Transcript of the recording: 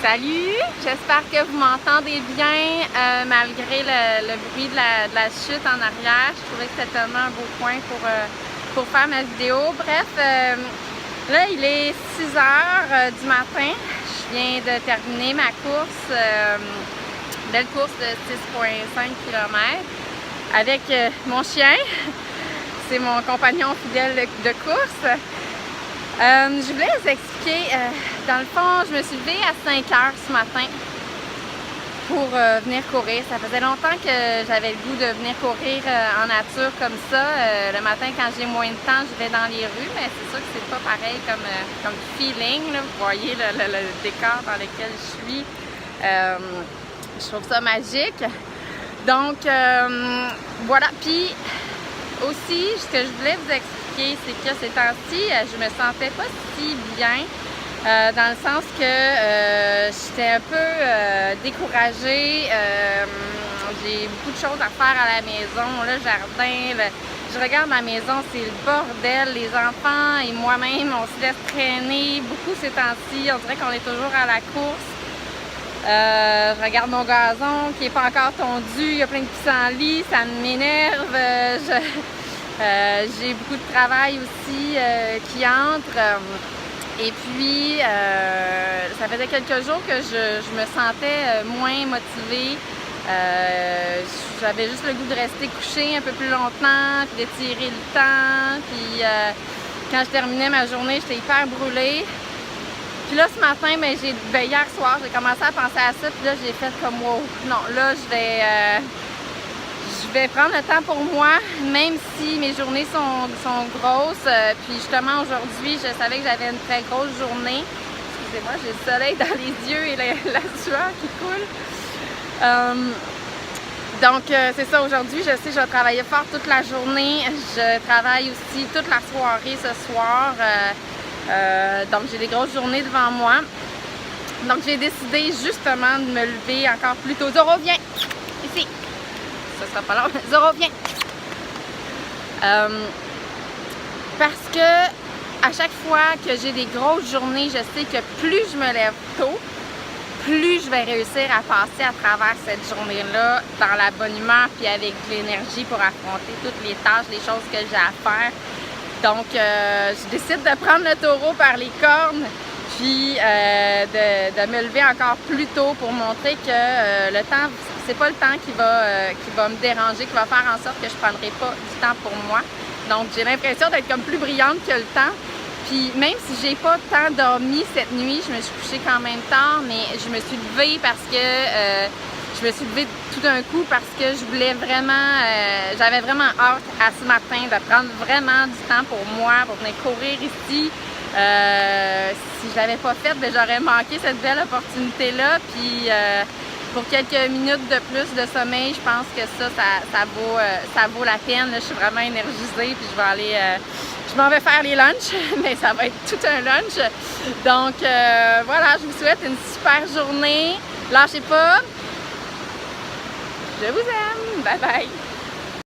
Salut! J'espère que vous m'entendez bien malgré le bruit de la chute en arrière. Je trouvais que c'était tellement un beau coin pour faire ma vidéo. Bref, là il est 6 h du matin. Je viens de terminer ma course, belle course de 6,5 km avec mon chien. C'est mon compagnon fidèle de course. Je voulais vous expliquer, dans le fond, je me suis levée à 5 h ce matin pour venir courir. Ça faisait longtemps que j'avais le goût de venir courir en nature comme ça. Le matin, quand j'ai moins de temps, je vais dans les rues, mais c'est sûr que c'est pas pareil comme feeling, là. Vous voyez le décor dans lequel je suis. Je trouve ça magique. Donc, voilà. Puis, aussi, ce que je voulais vous expliquer, c'est que ces temps-ci, je me sentais pas si bien, dans le sens que j'étais un peu découragée. J'ai beaucoup de choses à faire à la maison, le jardin, je regarde ma maison, c'est le bordel. Les enfants et moi-même, on se laisse traîner beaucoup ces temps-ci. On dirait qu'on est toujours à la course. Je regarde mon gazon qui n'est pas encore tondu, il y a plein de pissenlits, ça m'énerve. J'ai beaucoup de travail aussi qui entre. Et puis, ça faisait quelques jours que je me sentais moins motivée. J'avais juste le goût de rester couchée un peu plus longtemps, puis d'étirer le temps. Puis quand je terminais ma journée, j'étais hyper brûlée. Puis là, ce matin, hier soir, j'ai commencé à penser à ça, puis là, j'ai fait comme wow, non, là, je vais prendre le temps pour moi, même si mes journées sont grosses. Puis justement, aujourd'hui, je savais que j'avais une très grosse journée. Excusez-moi, j'ai le soleil dans les yeux et la sueur qui coule. Donc, c'est ça, aujourd'hui, je sais que je vais travailler fort toute la journée. Je travaille aussi toute la soirée ce soir. Donc j'ai des grosses journées devant moi. Donc j'ai décidé justement de me lever encore plus tôt. Zoro, viens! Ici! Ça sera pas long. Zoro, viens! Parce que à chaque fois que j'ai des grosses journées, je sais que plus je me lève tôt, plus je vais réussir à passer à travers cette journée-là dans la bonne humeur puis avec l'énergie pour affronter toutes les tâches, les choses que j'ai à faire. Donc, je décide de prendre le taureau par les cornes, puis de me lever encore plus tôt pour montrer que le temps, c'est pas le temps qui va me déranger, qui va faire en sorte que je prendrai pas du temps pour moi. Donc, j'ai l'impression d'être comme plus brillante que le temps. Puis, même si j'ai pas tant dormi cette nuit, je me suis couchée quand même tard, mais je me suis levée parce que je me suis levée tout d'un coup parce que je voulais vraiment, j'avais vraiment hâte à ce matin de prendre vraiment du temps pour moi, pour venir courir ici. Si je l'avais pas fait, j'aurais manqué cette belle opportunité-là. Puis pour quelques minutes de plus de sommeil, je pense que ça vaut la peine. Là, je suis vraiment énergisée, puis je vais aller, je m'en vais faire les lunchs, mais ça va être tout un lunch. Donc voilà, je vous souhaite une super journée. Lâchez pas. Je vous aime. Bye bye.